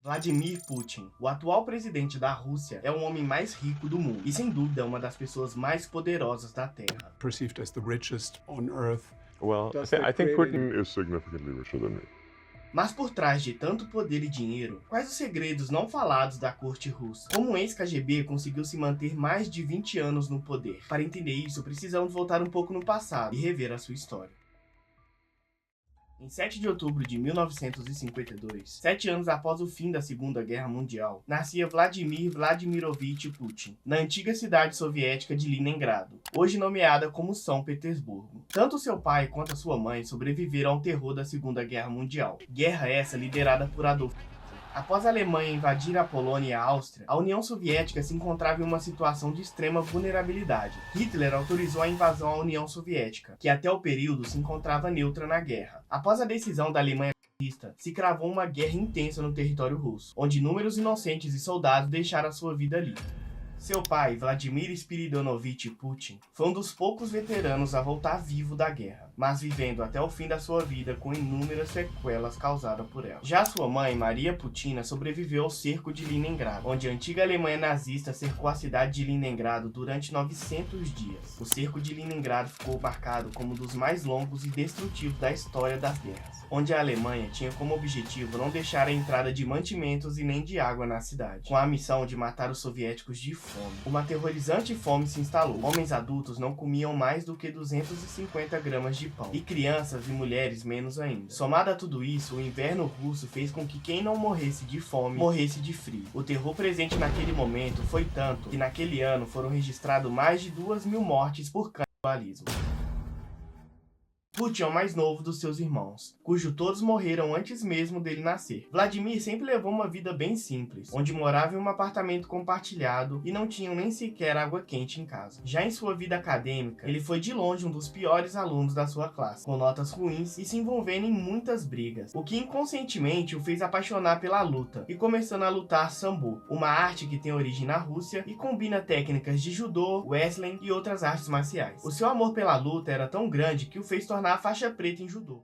Vladimir Putin, o atual presidente da Rússia, é o homem mais rico do mundo e, sem dúvida, uma das pessoas mais poderosas da Terra. Perceived as the richest on earth. Well, I think Putin is significantly richer than me. Mas por trás de tanto poder e dinheiro, quais os segredos não falados da corte russa? Como o ex-KGB conseguiu se manter mais de 20 anos no poder? Para entender isso, precisamos voltar um pouco no passado e rever a sua história. Em 7 de outubro de 1952, 7 anos após o fim da Segunda Guerra Mundial, nascia Vladimir Vladimirovich Putin, na antiga cidade soviética de Leningrado, hoje nomeada como São Petersburgo. Tanto seu pai quanto a sua mãe sobreviveram ao terror da Segunda Guerra Mundial, guerra essa liderada por Adolf Hitler. Após a Alemanha invadir a Polônia e a Áustria, a União Soviética se encontrava em uma situação de extrema vulnerabilidade. Hitler autorizou a invasão à União Soviética, que até o período se encontrava neutra na guerra. Após a decisão da Alemanha nazista, se cravou uma guerra intensa no território russo, onde inúmeros inocentes e soldados deixaram a sua vida ali. Seu pai, Vladimir Spiridonovich Putin, foi um dos poucos veteranos a voltar vivo da guerra, mas vivendo até o fim da sua vida com inúmeras sequelas causadas por ela. Já sua mãe, Maria Putina, sobreviveu ao cerco de Leningrado, onde a antiga Alemanha nazista cercou a cidade de Leningrado durante 900 dias. O cerco de Leningrado ficou marcado como um dos mais longos e destrutivos da história das guerras, onde a Alemanha tinha como objetivo não deixar a entrada de mantimentos e nem de água na cidade, com a missão de matar os soviéticos de fome. Uma aterrorizante fome se instalou. Homens adultos não comiam mais do que 250 gramas de pão, e crianças e mulheres menos ainda. Somado a tudo isso, o inverno russo fez com que quem não morresse de fome, morresse de frio. O terror presente naquele momento foi tanto que naquele ano foram registrados mais de 2.000 mortes por canibalismo. Putin é o mais novo dos seus irmãos, cujo todos morreram antes mesmo dele nascer. Vladimir sempre levou uma vida bem simples, onde morava em um apartamento compartilhado e não tinham nem sequer água quente em casa. Já em sua vida acadêmica, ele foi de longe um dos piores alunos da sua classe, com notas ruins e se envolvendo em muitas brigas, o que inconscientemente o fez apaixonar pela luta e começando a lutar sambo, uma arte que tem origem na Rússia e combina técnicas de judô, wrestling e outras artes marciais. O seu amor pela luta era tão grande que o fez tornar a faixa preta em judô.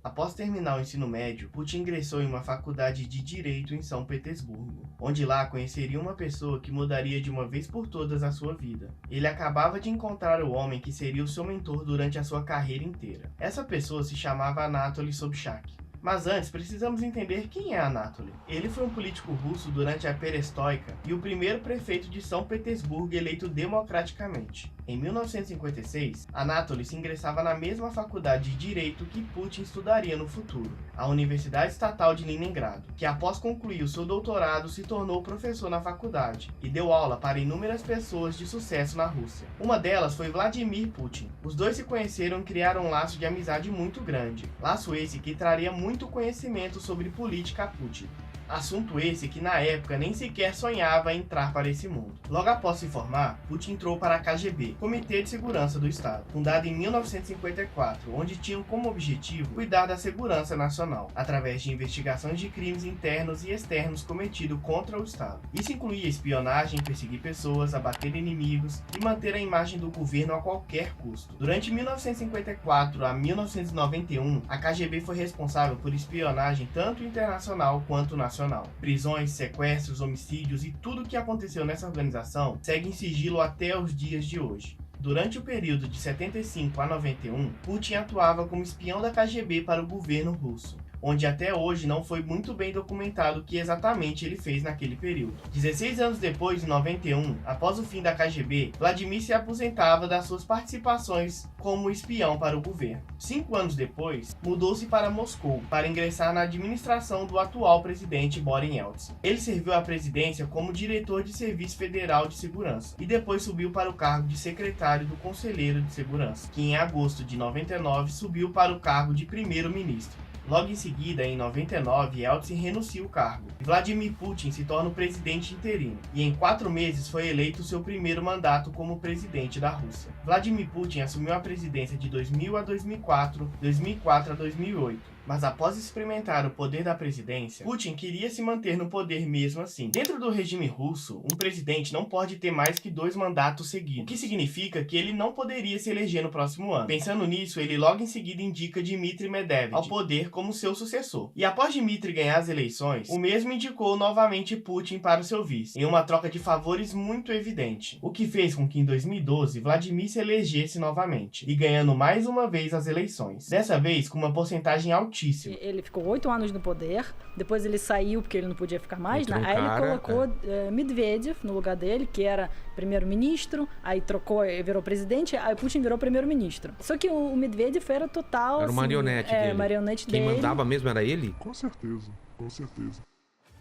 Após terminar o ensino médio, Putin ingressou em uma faculdade de Direito em São Petersburgo, onde lá conheceria uma pessoa que mudaria de uma vez por todas a sua vida. Ele acabava de encontrar o homem que seria o seu mentor durante a sua carreira inteira. Essa pessoa se chamava Anatoly Sobchak. Mas antes, precisamos entender quem é Anatoly. Ele foi um político russo durante a Perestroika e o primeiro prefeito de São Petersburgo eleito democraticamente. Em 1956, Anatoly se ingressava na mesma faculdade de Direito que Putin estudaria no futuro, a Universidade Estatal de Leningrado, que após concluir o seu doutorado se tornou professor na faculdade e deu aula para inúmeras pessoas de sucesso na Rússia. Uma delas foi Vladimir Putin. Os dois se conheceram e criaram um laço de amizade muito grande, laço esse que traria muito conhecimento sobre política a Putin. Assunto esse que na época nem sequer sonhava em entrar para esse mundo. Logo após se formar, Putin entrou para a KGB, Comitê de Segurança do Estado, fundado em 1954, onde tinham como objetivo cuidar da segurança nacional, através de investigações de crimes internos e externos cometidos contra o Estado. Isso incluía espionagem, perseguir pessoas, abater inimigos e manter a imagem do governo a qualquer custo. Durante 1954 a 1991, a KGB foi responsável por espionagem tanto internacional quanto nacional. Prisões, sequestros, homicídios e tudo o que aconteceu nessa organização segue em sigilo até os dias de hoje. Durante o período de 75 a 91, Putin atuava como espião da KGB para o governo russo, onde até hoje não foi muito bem documentado o que exatamente ele fez naquele período. 16 anos depois, em 91, após o fim da KGB, Vladimir se aposentava das suas participações como espião para o governo. 5 anos depois, mudou-se para Moscou para ingressar na administração do atual presidente Boris Yeltsin. Ele serviu à presidência como diretor de Serviço Federal de Segurança e depois subiu para o cargo de secretário do Conselheiro de Segurança, que em agosto de 99 subiu para o cargo de primeiro-ministro. Logo em seguida, em 99, Yeltsin renuncia o cargo. Vladimir Putin se torna o presidente interino e em 4 meses foi eleito seu primeiro mandato como presidente da Rússia. Vladimir Putin assumiu a presidência de 2000 a 2004, 2004 a 2008. Mas após experimentar o poder da presidência, Putin queria se manter no poder mesmo assim. Dentro do regime russo, um presidente não pode ter mais que 2 mandatos seguidos, o que significa que ele não poderia se eleger no próximo ano. Pensando nisso, ele logo em seguida indica Dmitry Medvedev ao poder como seu sucessor. E após Dmitry ganhar as eleições, o mesmo indicou novamente Putin para o seu vice, em uma troca de favores muito evidente, o que fez com que em 2012 Vladimir se elegesse novamente, e ganhando mais uma vez as eleições, dessa vez com uma porcentagem altíssima. Ele ficou 8 anos no poder, depois ele saiu porque ele não podia ficar mais, né? Aí ele colocou Medvedev no lugar dele, que era primeiro-ministro, aí trocou e virou presidente, aí Putin virou primeiro-ministro. Só que o Medvedev era total... Era o marionete dele. Marionete Quem dele. mandava mesmo era ele? Com certeza, com certeza.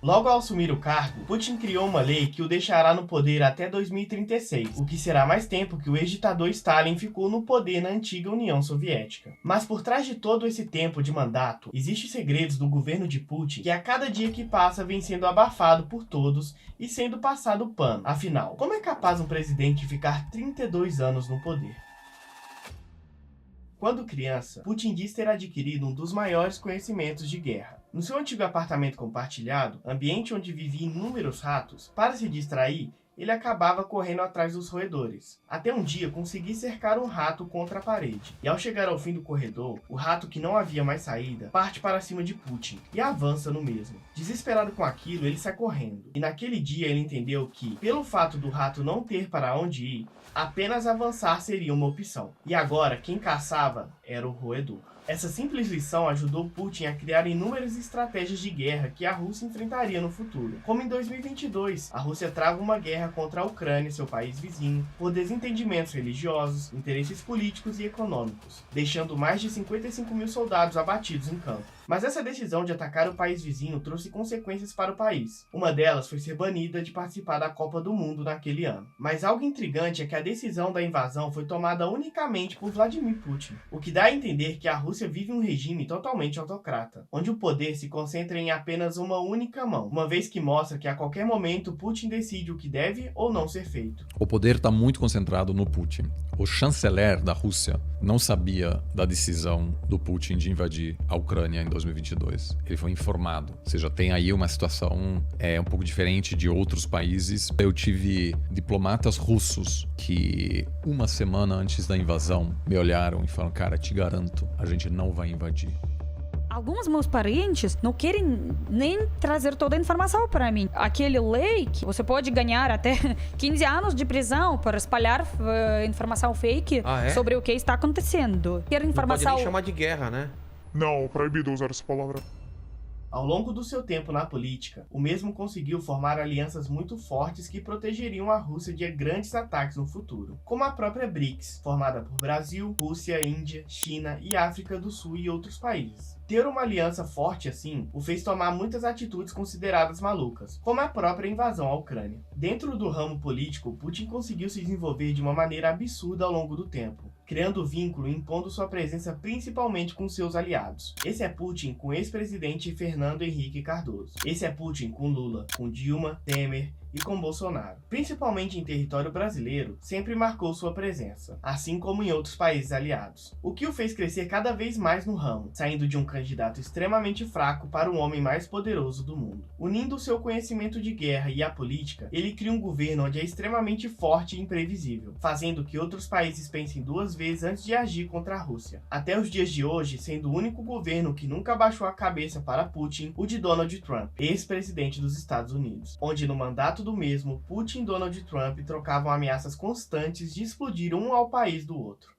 Logo ao assumir o cargo, Putin criou uma lei que o deixará no poder até 2036, o que será mais tempo que o ex-ditador Stalin ficou no poder na antiga União Soviética. Mas por trás de todo esse tempo de mandato, existem segredos do governo de Putin que a cada dia que passa vem sendo abafado por todos e sendo passado pano. Afinal, como é capaz um presidente ficar 32 anos no poder? Quando criança, Putin diz ter adquirido um dos maiores conhecimentos de guerra. No seu antigo apartamento compartilhado, ambiente onde viviam inúmeros ratos, para se distrair, ele acabava correndo atrás dos roedores. Até um dia consegui cercar um rato contra a parede. E ao chegar ao fim do corredor, o rato que não havia mais saída, parte para cima de Putin e avança no mesmo. Desesperado com aquilo, ele sai correndo. E naquele dia ele entendeu que, pelo fato do rato não ter para onde ir, apenas avançar seria uma opção. E agora, quem caçava era o roedor. Essa simples lição ajudou Putin a criar inúmeras estratégias de guerra que a Rússia enfrentaria no futuro. Como em 2022, a Rússia trava uma guerra contra a Ucrânia, seu país vizinho, por desentendimentos religiosos, interesses políticos e econômicos, deixando mais de 55 mil soldados abatidos em campo. Mas essa decisão de atacar o país vizinho trouxe consequências para o país. Uma delas foi ser banida de participar da Copa do Mundo naquele ano. Mas algo intrigante é que a decisão da invasão foi tomada unicamente por Vladimir Putin, o que dá a entender que a Rússia vive um regime totalmente autocrata, onde o poder se concentra em apenas uma única mão, uma vez que mostra que a qualquer momento Putin decide o que deve ou não ser feito. O poder está muito concentrado no Putin. O chanceler da Rússia não sabia da decisão do Putin de invadir a Ucrânia em 2022. Ele foi informado. Ou seja, tem aí uma situação um pouco diferente de outros países. Eu tive diplomatas russos que uma semana antes da invasão me olharam e falaram: cara, te garanto, a gente não vai invadir. Alguns meus parentes não querem nem trazer toda a informação para mim. Aquele lei que você pode ganhar até 15 anos de prisão por espalhar informação fake sobre o que está acontecendo. Quer informação... Não pode nem chamar de guerra, né? Não, proibido usar essa palavra. Ao longo do seu tempo na política, o mesmo conseguiu formar alianças muito fortes que protegeriam a Rússia de grandes ataques no futuro, como a própria BRICS, formada por Brasil, Rússia, Índia, China e África do Sul e outros países. Ter uma aliança forte assim o fez tomar muitas atitudes consideradas malucas, como a própria invasão à Ucrânia. Dentro do ramo político, Putin conseguiu se desenvolver de uma maneira absurda ao longo do tempo, criando vínculo e impondo sua presença principalmente com seus aliados. Esse é Putin com o ex-presidente Fernando Henrique Cardoso. Esse é Putin com Lula, com Dilma, Temer e com Bolsonaro. Principalmente em território brasileiro, sempre marcou sua presença, assim como em outros países aliados, o que o fez crescer cada vez mais no ramo, saindo de um candidato extremamente fraco para o homem mais poderoso do mundo. Unindo seu conhecimento de guerra e a política, ele cria um governo onde é extremamente forte e imprevisível, fazendo que outros países pensem 2 vezes antes de agir contra a Rússia. Até os dias de hoje, sendo o único governo que nunca baixou a cabeça para Putin, o de Donald Trump, ex-presidente dos Estados Unidos, onde no mandato do mesmo, Putin e Donald Trump trocavam ameaças constantes de explodir um ao país do outro.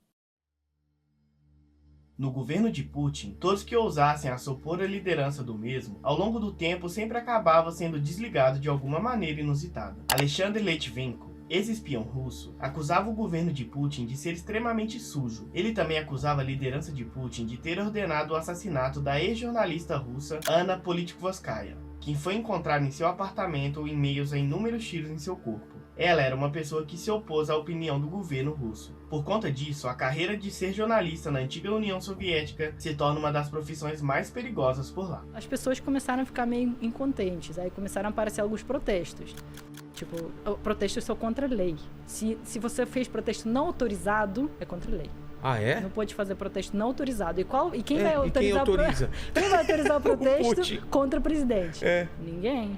No governo de Putin, todos que ousassem assopor a liderança do mesmo, ao longo do tempo sempre acabavam sendo desligados de alguma maneira inusitada. Alexander Litvinenko, ex-espião russo, acusava o governo de Putin de ser extremamente sujo. Ele também acusava a liderança de Putin de ter ordenado o assassinato da ex-jornalista russa Anna Politkovskaya, quem foi encontrada em seu apartamento em meio a inúmeros tiros em seu corpo. Ela era uma pessoa que se opôs à opinião do governo russo. Por conta disso, a carreira de ser jornalista na antiga União Soviética se torna uma das profissões mais perigosas por lá. As pessoas começaram a ficar meio incontentes, aí começaram a aparecer alguns protestos. Tipo, protestos são contra a lei. Se você fez protesto não autorizado, é contra a lei. Ah, é? Não pode fazer protesto não autorizado. E quem vai autorizar quem autoriza? Quem vai autorizar o protesto Putin. contra o presidente? Ninguém.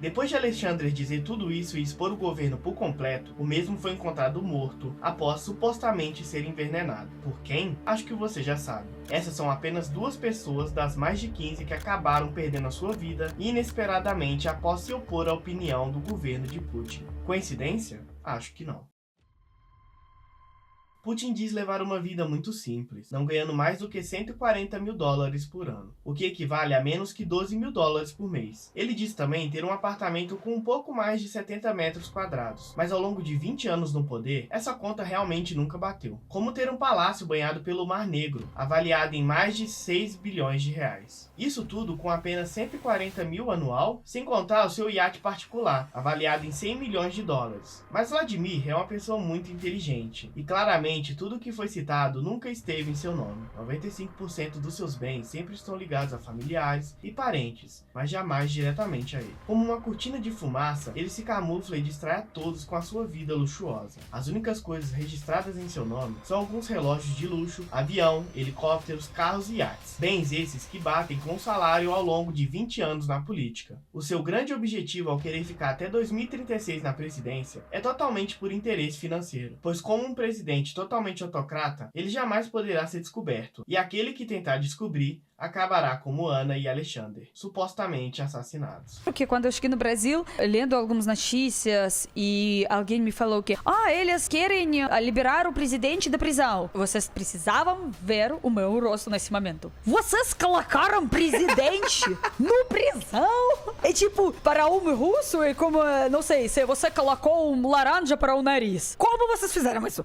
Depois de Alexandre dizer tudo isso e expor o governo por completo, o mesmo foi encontrado morto após supostamente ser envenenado. Por quem? Acho que você já sabe. Essas são apenas 2 pessoas das mais de 15 que acabaram perdendo a sua vida inesperadamente após se opor à opinião do governo de Putin. Coincidência? Acho que não. Putin diz levar uma vida muito simples, não ganhando mais do que $140 mil por ano, o que equivale a menos que $12 mil por mês. Ele diz também ter um apartamento com um pouco mais de 70 metros quadrados, mas ao longo de 20 anos no poder, essa conta realmente nunca bateu. Como ter um palácio banhado pelo Mar Negro, avaliado em mais de 6 bilhões de reais. Isso tudo com apenas 140 mil anual, sem contar o seu iate particular, avaliado em 100 milhões de dólares. Mas Vladimir é uma pessoa muito inteligente, e claramente tudo que foi citado nunca esteve em seu nome. 95% dos seus bens sempre estão ligados a familiares e parentes, mas jamais diretamente a ele. Como uma cortina de fumaça, ele se camufla e distrai a todos com a sua vida luxuosa. As únicas coisas registradas em seu nome são alguns relógios de luxo, avião, helicópteros, carros e iates. Bens esses que batem com o salário ao longo de 20 anos na política. O seu grande objetivo ao querer ficar até 2036 na presidência é totalmente por interesse financeiro, pois como um presidente totalmente autocrata, ele jamais poderá ser descoberto, e aquele que tentar descobrir acabará como Ana e Alexander, supostamente assassinados. Porque quando eu cheguei no Brasil, lendo algumas notícias e alguém me falou que eles querem liberar o presidente da prisão. Vocês precisavam ver o meu rosto nesse momento. Vocês colocaram presidente no prisão? É tipo, para um russo é como, não sei, se você colocou um laranja para o nariz. Como vocês fizeram isso?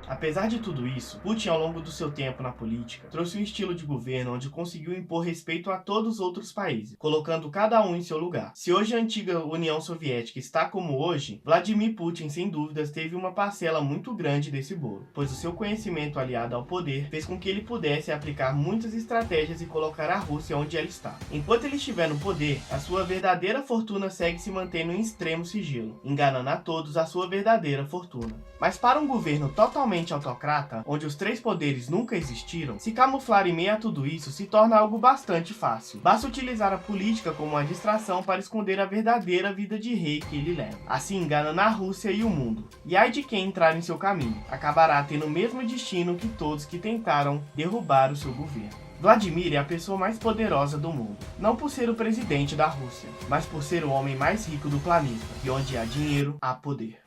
Apesar de tudo isso, Putin, ao longo do seu tempo na política, trouxe um estilo de governo onde conseguiu impor respeito a todos os outros países, colocando cada um em seu lugar. Se hoje a antiga União Soviética está como hoje, Vladimir Putin, sem dúvidas, teve uma parcela muito grande desse bolo, pois o seu conhecimento aliado ao poder fez com que ele pudesse aplicar muitas estratégias e colocar a Rússia onde ela está. Enquanto ele estiver no poder, a sua verdadeira fortuna segue se mantendo em extremo sigilo, enganando a todos a sua verdadeira fortuna. Mas para um governo totalmente autocrata, onde os 3 poderes nunca existiram, se camuflar em meio a tudo isso se torna algo bastante fácil. Basta utilizar a política como uma distração para esconder a verdadeira vida de rei que ele leva. Assim enganando a Rússia e o mundo. E ai de quem entrar em seu caminho, acabará tendo o mesmo destino que todos que tentaram derrubar o seu governo. Vladimir é a pessoa mais poderosa do mundo, não por ser o presidente da Rússia, mas por ser o homem mais rico do planeta, e onde há dinheiro, há poder.